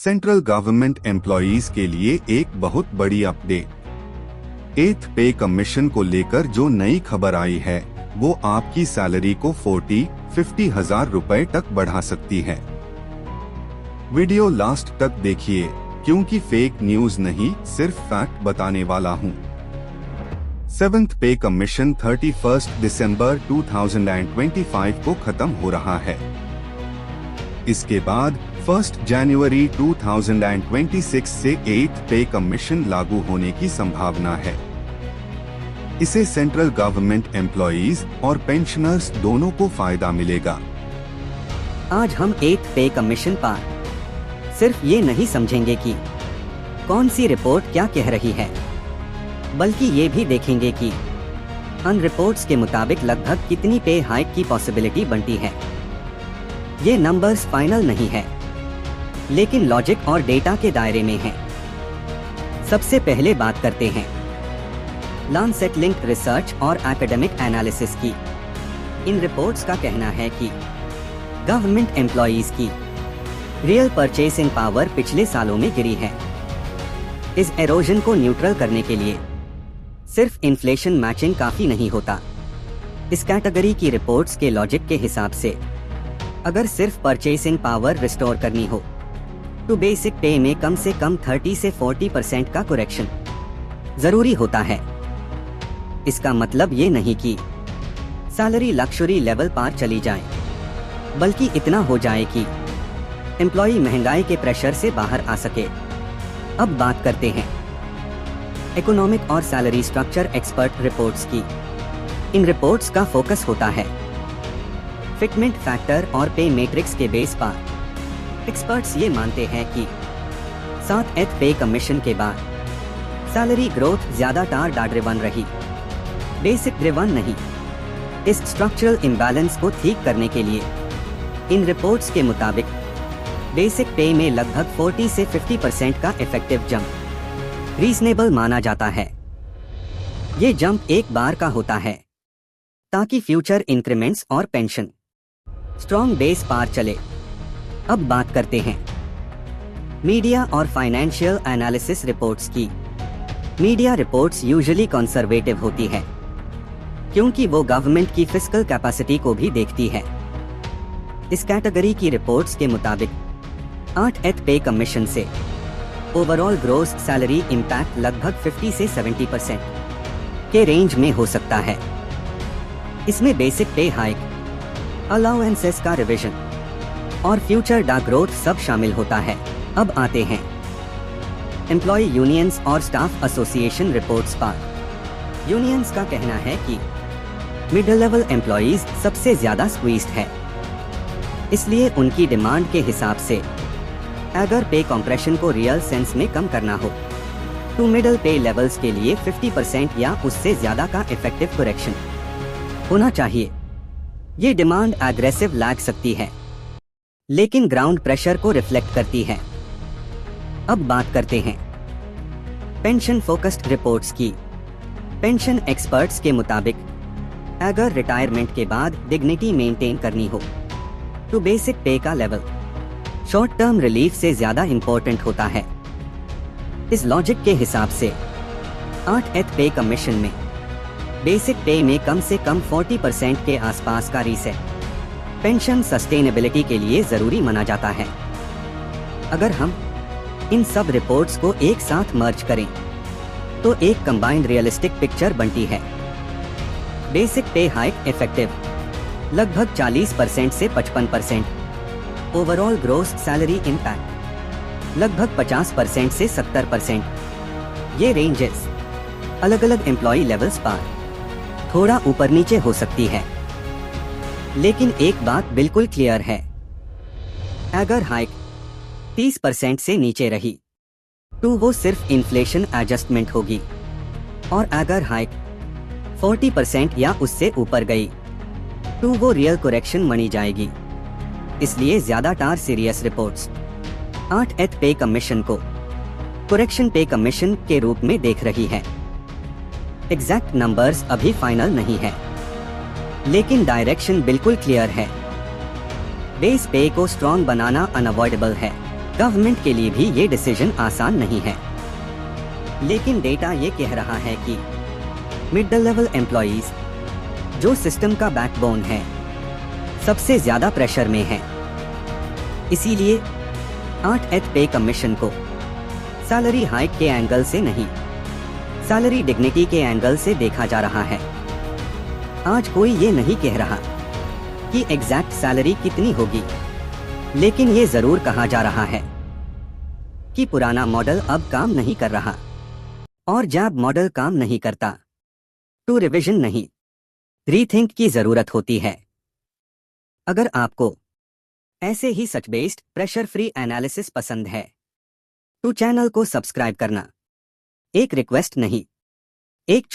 Central government employees के लिए एक बहुत बड़ी अपडेट। 8th पे कमीशन को लेकर जो नई खबर आई है वो आपकी सैलरी को 40-50 हजार रुपए तक बढ़ा सकती है। वीडियो लास्ट तक देखिए क्योंकि फेक न्यूज नहीं सिर्फ फैक्ट बताने वाला हूँ। 7th पे कमीशन 31 दिसंबर 2025 को खत्म हो रहा है। इसके बाद 1 जनवरी 2026 से 8th पे कमीशन लागू होने की संभावना है। इसे सेंट्रल गवर्नमेंट एम्प्लॉयज और पेंशनर्स दोनों को फायदा मिलेगा। आज हम 8th पे कमीशन पर सिर्फ ये नहीं समझेंगे कि कौन सी रिपोर्ट क्या कह रही है, बल्कि ये भी देखेंगे कि अन रिपोर्ट्स के मुताबिक लगभग कितनी पे हाइक की पॉसिबिलिटी बनती है। ये नंबर्स फाइनल नहीं है, लेकिन लॉजिक और डेटा के दायरे में है। सबसे पहले बात करते हैं लांसेट लिंक्ड रिसर्च और एकेडमिक एनालिसिस की। इन रिपोर्ट्स का कहना है कि गवर्नमेंट एम्प्लॉयज की रियल परचेसिंग पावर पिछले सालों में गिरी है। इस एरोजन को न्यूट्रल करने के लिए सिर्फ इन्फ्लेशन मैचिंग काफी नहीं होता। इस कैटेगरी की रिपोर्ट्स के लॉजिक के हिसाब से अगर सिर्फ परचेसिंग पावर रिस्टोर करनी हो तो बेसिक पे में कम से कम 30 से 40% का करेक्शन जरूरी होता है। इसका मतलब ये नहीं कि सैलरी लक्जरी लेवल पार चली जाए, बल्कि इतना हो जाए कि एम्प्लॉई महंगाई के प्रेशर से बाहर आ सके। अब बात करते हैं इकोनॉमिक और सैलरी स्ट्रक्चर एक्सपर्ट रिपोर्ट्स की। इन रिपोर्ट्स का फोकस होता है फिटमेंट फैक्टर और पे मैट्रिक्स के बेस पर। एक्सपर्ट्स ये मानते हैं कि 7th पे कमीशन के बाद सैलरी ग्रोथ ज्यादा टारगेट ड्रिवन रही, बेसिक ड्रिवन नहीं। इस स्ट्रक्चरल इम्बैलेंस को ठीक करने के लिए इन रिपोर्ट्स के मुताबिक बेसिक पे में लगभग 40 से 50% का इफेक्टिव जंप रीजनेबल माना जाता है। ये जंप एक बार का होता है ताकि फ्यूचर इंक्रीमेंट्स और पेंशन स्ट्रॉन्ग बेस पार चले। अब बात करते हैं मीडिया और फाइनेंशियल एनालिसिस रिपोर्ट्स की। मीडिया रिपोर्ट्स यूजुअली कंजर्वेटिव होती है क्योंकि वो गवर्नमेंट की फिस्कल कैपेसिटी को भी देखती है। इस कैटेगरी की रिपोर्ट्स के मुताबिक 8th पे कमीशन से ओवरऑल ग्रोस सैलरी इंपैक्ट लगभग 50 से 70% के रेंज में हो सकता है। इसमें बेसिक पे हाइक, अलाउंसेस का रिवीजन और फ्यूचर डा ग्रोथ सब शामिल होता है। अब आते हैं एम्प्लॉय यूनियंस और स्टाफ एसोसिएशन रिपोर्ट्स पर। यूनियंस का कहना है कि मिडिल लेवल एम्प्लॉयज सबसे ज्यादा स्क्वीज्ड है, इसलिए उनकी डिमांड के हिसाब से अगर पे कंप्रेशन को रियल सेंस में कम करना हो तो मिडिल पे लेवल्स के लिए 50% या उससे ज्यादा का इफेक्टिव करेक्शन होना चाहिए। ये डिमांड एग्रेसिव लग सकती है, लेकिन ग्राउंड प्रेशर को रिफ्लेक्ट करती है। अब बात करते हैं पेंशन फोकस्ड रिपोर्ट्स की। पेंशन एक्सपर्ट्स के मुताबिक अगर रिटायरमेंट के बाद डिग्निटी मेंटेन करनी हो तो बेसिक पे का लेवल शॉर्ट टर्म रिलीफ से ज्यादा इंपॉर्टेंट होता है। इस लॉजिक के हिसाब से 8th पे कमीशन में बेसिक पे में कम से कम 40% के आसपास का रीसेट पेंशन सस्टेनेबिलिटी के लिए जरूरी माना जाता है। अगर हम इन सब रिपोर्ट्स को एक साथ मर्ज करें तो एक कंबाइंड रियलिस्टिक पिक्चर बनती है। बेसिक पे हाइक इफेक्टिव लगभग 40% से 55%, ओवरऑल ग्रोस सैलरी इंपैक्ट लगभग 50% से 70%। ये रेंजेस अलग अलग एम्प्लॉय लेवल्स पर थोड़ा ऊपर नीचे हो सकती है, लेकिन एक बात बिल्कुल क्लियर है, अगर हाइक 30% से नीचे रही तो वो सिर्फ इन्फ्लेशन एडजस्टमेंट होगी, और अगर हाइक 40% या उससे ऊपर गई तो वो रियल करेक्शन मानी जाएगी। इसलिए ज्यादातर सीरियस रिपोर्ट्स 8th पे कमीशन को करेक्शन पे कमीशन के रूप में देख रही है। एग्जैक्ट नंबर्स अभी फाइनल नहीं है, लेकिन डायरेक्शन बिल्कुल क्लियर है। बेस पे को स्ट्रॉन्ग बनाना अनअवॉइडेबल है, गवर्नमेंट के लिए भी ये डिसीजन आसान नहीं है, लेकिन डेटा ये कह रहा है कि मिडिल लेवल एम्प्लॉइज, जो सिस्टम का बैकबोन है, सबसे ज्यादा प्रेशर में है। इसीलिए 8th पे कमीशन को सैलरी हाइक के एंगल से नहीं, सैलरी डिग्निटी के एंगल से देखा जा रहा है। आज कोई ये नहीं कह रहा कि एग्जैक्ट सैलरी कितनी होगी, लेकिन ये जरूर कहा जा रहा है कि पुराना मॉडल अब काम नहीं कर रहा, और जब मॉडल काम नहीं करता तो रिवीजन नहीं, रीथिंक की जरूरत होती है। अगर आपको ऐसे ही सच बेस्ड प्रेशर फ्री एनालिसिस पसंद है तो चैनल को सब्सक्राइब करना एक रिक्वेस्ट नहीं, एक